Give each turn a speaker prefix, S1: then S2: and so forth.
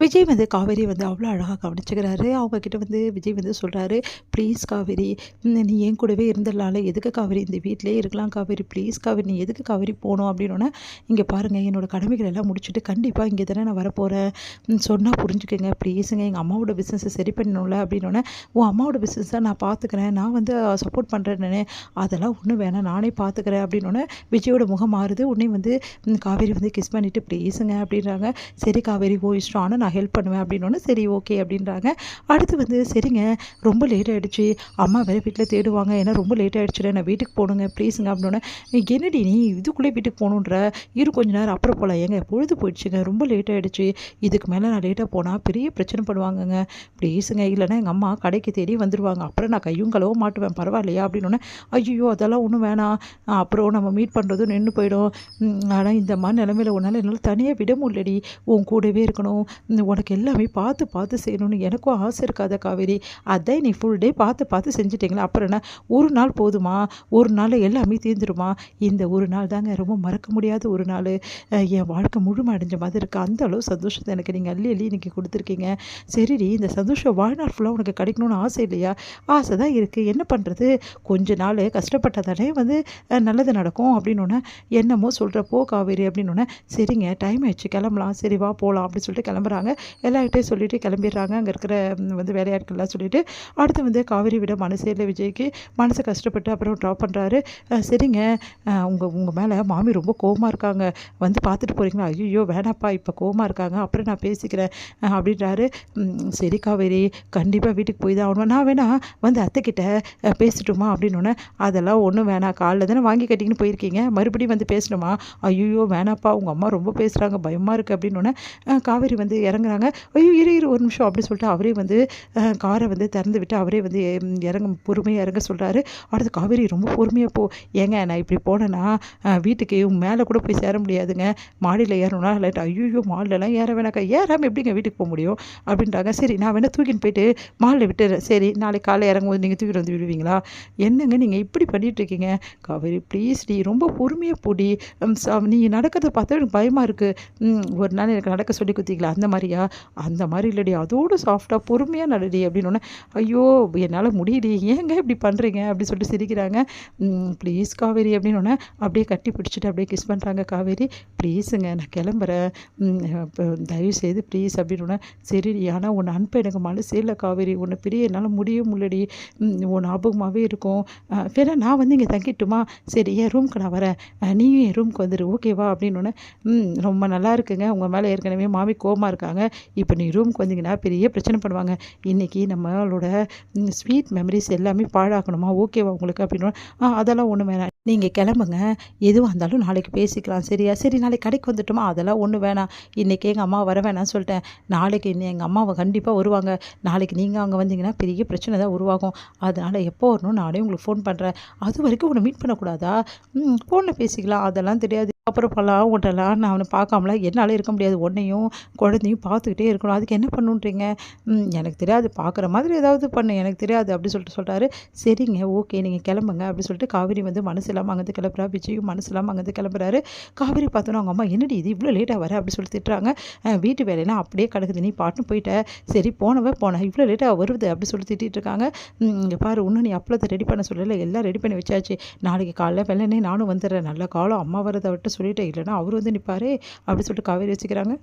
S1: விஜய் வந்து காவேரி வந்து அவ்வளோ அழகாக கவனிச்சுக்கிறாரு. அவங்கக்கிட்ட வந்து விஜய் வந்து சொல்கிறாரு, ப்ளீஸ் காவேரி, நீ என் கூடவே இருந்துடலாம்ல, எதுக்கு காவேரி இந்த வீட்டிலே இருக்கலாம் காவேரி, ப்ளீஸ் காவேரி நீ எதுக்கு காவேரி போகணும் அப்படின்னோடனே, இங்கே பாருங்கள் என்னோடய கடமைகள் எல்லாம் முடிச்சுட்டு கண்டிப்பாக இங்கே தானே நான் வரப்போகிறேன், சொன்னால் புரிஞ்சுக்கங்க ப்ளீஸுங்க, எங்கள் அம்மாவோட பிஸ்னஸை சரி பண்ணணும்ல அப்படின்னோடனே, உன் அம்மாவோட பிஸ்னஸை நான் பார்த்துக்கிறேன், நான் வந்து சப்போர்ட் பண்ணுறேன்னு, அதெல்லாம் ஒன்றும் வேணாம் நானே பார்த்துக்கிறேன் அப்படின்னோடனே விஜயோட முகம் மாறுது. உடனே வந்து காவேரி வந்து கிஸ் பண்ணிவிட்டு ப்ளீஸுங்க அப்படின்றாங்க. சரி காவேரி ஓ இஷ்டம், ஆனால் நான் ஹெல்ப் பண்ணுவேன் அப்படின்னோடனே சரி ஓகே அப்படின்றாங்க. அடுத்து வந்து சரிங்க ரொம்ப லேட் ஆகிடுச்சு, அம்மா வேறு வீட்டில் தேடுவாங்க, ஏன்னா ரொம்ப லேட் ஆகிடுச்சுல, நான் வீட்டுக்கு போகணுங்க ப்ளீஸுங்க அப்படின்னோடனே, என்னடி நீ இதுக்குள்ளே வீட்டுக்கு போகணுன்ற, இரு கொஞ்ச நேரம் அப்புறம் போகலாம், ஏங்க பொழுது போயிடுச்சுங்க, ரொம்ப லேட் ஆகிடுச்சு, இதுக்கு மேலே நான் லேட்டாக போனால் பெரிய பிரச்சனை பண்ணுவாங்கங்க ப்ளீஸுங்க, இல்லைன்னா எங்கள் அம்மா கடைக்கு தேடி வந்துடுவாங்க, அப்புறம் நான் கையும் கலவ மாட்டுவேன் பரவாயில்லையா அப்படின்னோடனே, ஐயோ அதெல்லாம் ஒன்றும் வேணாம், அப்புறம் நம்ம மீட் பண்ணுறதும் நின்று போயிடும், ஆனால் இந்த மாதிரி நிலமையில உன்னால் என்னால் தனியாக விட முடியலடி, உன் கூடவே இருக்கணும், உனக்கு எல்லாமே பார்த்து பார்த்து செய்யணும்னு எனக்கும் ஆசை இருக்காத காவேரி, அதான் நீ ஃபுல் டே பார்த்து பார்த்து செஞ்சுட்டிங்களா, அப்புறம் என்ன ஒரு நாள் போதுமா, ஒரு நாள் எல்லாமே தீர்ந்துடுமா, இந்த ஒரு நாள் தாங்க ரொம்ப மறக்க முடியாத ஒரு நாள், என் வாழ்க்கை முழுமை அடைஞ்ச மாதிரி இருக்குது, அந்த அளவு சந்தோஷத்தை எனக்கு நீங்கள் அள்ளி அள்ளி இன்றைக்கி கொடுத்துருக்கீங்க, சரிடி இந்த சந்தோஷம் வாழ்நாள் ஃபுல்லாக உனக்கு கிடைக்கணும்னு ஆசை இல்லையா, ஆசை தான் இருக்குது, என்ன பண்ணுறது, கொஞ்ச நாள் கஷ்டப்பட்டதானே வந்து நல்லது நடக்கும் அப்படின்னோடனே, என்னமோ சொல்கிறப்போ காவேரி அப்படின்னோடனே, சரிங்க டைம் ஆயிடுச்சு கிளம்பலாம், சரி வா போகலாம் அப்படின்னு சொல்லிட்டு கிளம்புறாங்க. எல்லார்கிட்டையும் சொல்லிவிட்டு கிளம்பிடுறாங்க. அங்கே இருக்கிற வந்து வேலையாட்கள்லாம் சொல்லிவிட்டு, அடுத்து வந்து காவேரி விட மனசே இல்லை விஜய்க்கு, மனசு கஷ்டப்பட்டு அப்புறம் ட்ராப் பண்ணுறாரு. சரிங்க உங்கள் மேலே மாமி ரொம்ப கோவமாக இருக்காங்க, வந்து பார்த்துட்டு போகிறீங்களா, ஐயோ வேணாப்பா இப்போ கோவமாக இருக்காங்க, அப்புறம் நான் பேசிக்கிறேன் அப்படின்றாரு. சரி காவேரி கண்டிப்பாக வீட்டுக்கு போய் தான் ஆகணும், நான் வேணா வந்து அத்தைக்கிட்ட பேசட்டுமா அப்படின்னோடனே, அதெல்லாம் ஒன்றும் வேணாம், காலைல தானே வாங்கி கட்டிங்கன்னு போயிருக்கீங்க, மறுபடியும் வந்து பேசணுமா, ஐயோ வேணாப்பா உங்கள் அம்மா ரொம்ப பேசுகிறாங்க பயமாக இருக்குது அப்படின்னோடனே, காவேரி வந்து இறங்குறாங்க. ஐயோ இரு ஒரு நிமிஷம் அப்படின்னு சொல்லிட்டு அவரே வந்து காரை வந்து திறந்து விட்டு அவரே வந்து பொறுமையாக இறங்க சொல்கிறாரு. அடுத்து காவேரி ரொம்ப பொறுமையாக போ, ஏங்க நான் இப்படி போனேன்னா வீட்டுக்கு மேலே கூட போய் சேர முடியாதுங்க, மாடியில் ஏறணும்னா லைட், ஐயோ மாடிலலாம் ஏற வேணாக்கா, ஏறாமல் எப்படிங்க வீட்டுக்கு போக முடியும் அப்படின்றாங்க. சரி நான் வேணால் தூக்கின்னு போயிட்டு மாலில் விட்டுறேன், சரி நாளைக்கு காலை இறங்கும்போது நீங்கள் தூக்கிட்டு வந்து விடுவீங்களா, என்னங்க நீங்கள் இப்படி பண்ணிகிட்ருக்கீங்க காவேரி ப்ளீஸ் டி ரொம்ப பொறுமையாக போடி, நீங்கள் நடக்கிறத பார்த்தா எனக்கு பயமாக இருக்குது, ஒரு நாள் எனக்கு நடக்க சொல்லி குத்திங்களா அந்த மாதிரியா, அந்த மாதிரி இல்லடி, அதோடு சாஃப்டாக பொறுமையாக நடடி அப்படின்னோடனே, ஐயோ என்னால் முடியல ஏங்க இப்படி பண்ணுறீங்க அப்படி சொல்லிட்டு சிரிக்கிறாங்க. ப்ளீஸ் காவேரி அப்படின்னோடனே அப்படியே கட்டி பிடிச்சிட்டு அப்படியே கிஸ் பண்ணுறாங்க. காவேரி ப்ளீஸுங்க நான் கிளம்புறேன், தயவுசெய்து ப்ளீஸ் அப்படின்னோடனே, சரி ஆனால் உன்னை அனுப்ப எனக்கு மனசே இல்லை காவேரி, உன்னை பிரிய என்னால் முடிய முள்ளடி, உன் ஞாபகமாகவே இருக்கும், வேணா நான் வந்து இங்கே தங்கிட்டுமா, சரி என் ரூமுக்கு நான் வரேன், நீயும் என் ரூமுக்கு வந்துடு ஓகேவா அப்படின்னோடனே, ரொம்ப நல்லா இருக்குங்க, உங்கள் மேலே ஏற்கனவே மாமி கோவமாக இருக்காங்க, இப்போ நீ ரூமுக்கு வந்தீங்கன்னா பெரிய பிரச்சனை பண்ணுவாங்க, இன்றைக்கி நம்மளோட ஸ்வீட் மெமரிஸ் எல்லாமே பாழாக்கணுமா ஓகேவா உங்களுக்கு அப்படின்னா, அதெல்லாம் ஒன்றும் வேணாம் நீங்கள் கிளம்புங்க, எதுவாக இருந்தாலும் நாளைக்கு பேசிக்கலாம் சரியா, சரி நாளைக்கு கடைக்கு வந்துட்டோமா, அதெல்லாம் ஒன்றும் வேணாம், இன்றைக்கி எங்கள் அம்மா வர வேணாம்னு சொல்லிட்டேன், நாளைக்கு எங்கள் அம்மாவை கண்டிப்பாக வருவாங்க, நாளைக்கு நீங்கள் அங்கே வந்தீங்கன்னா பெரிய பிரச்சனை தான் உருவாகும், அதனால் எப்போ வரணும் நானே உங்களுக்கு ஃபோன் பண்ணுறேன், அது வரைக்கும் உன்னை மீட் பண்ணக்கூடாதா, ஃபோனில் பேசிக்கலாம், அதெல்லாம் தெரியாது, அப்புறம் பலாம் ஒன்றலாம் நான் அவனை பார்க்காமலாம் என்னால் இருக்க முடியாது, உன்னையும் குழந்தையும் பார்த்துக்கிட்டே இருக்கணும், அதுக்கு என்ன பண்ணுன்றீங்க, எனக்கு தெரியாது பார்க்குற மாதிரி ஏதாவது பண்ணு எனக்கு தெரியாது அப்படி சொல்லிட்டு சொல்கிறாரு. சரிங்க ஓகே நீங்கள் கிளம்புங்க அப்படி சொல்லிட்டு காவேரி வந்து மனசு இல்லாமல் அங்கேருந்து கிளம்புறா, விஜயும் மனசு இல்லாமல் அங்கேருந்து கிளம்புறாரு. காவேரி பார்த்தோன்னா அவங்க அம்மா என்னடி இது இவ்வளோ லேட்டாக வர அப்படி சொல்லி திட்டுறாங்க. வீட்டு வேலையெல்லாம் அப்படியே கிடக்குது, நீ பாட்டுன்னு போயிட்ட, சரி போனேன் இவ்வளோ லேட்டாக வருது அப்படி சொல்லி திட்டிகிட்டு இருக்காங்க. இங்கே பாரு இன்னும் நீ அப்பளத்தை ரெடி பண்ண சொல்லலை, எல்லாம் ரெடி பண்ணி வச்சாச்சு, நாளைக்கு காலைல வெள்ளனே நானும் வந்துடுறேன், நல்ல காலம் அம்மா வரதை விட்டு சொல்லிட்டேன், இல்லைன்னா அவர் வந்து நிற்பாரே அப்படி சொல்லிட்டு காவேரி வச்சுக்கிறாங்க.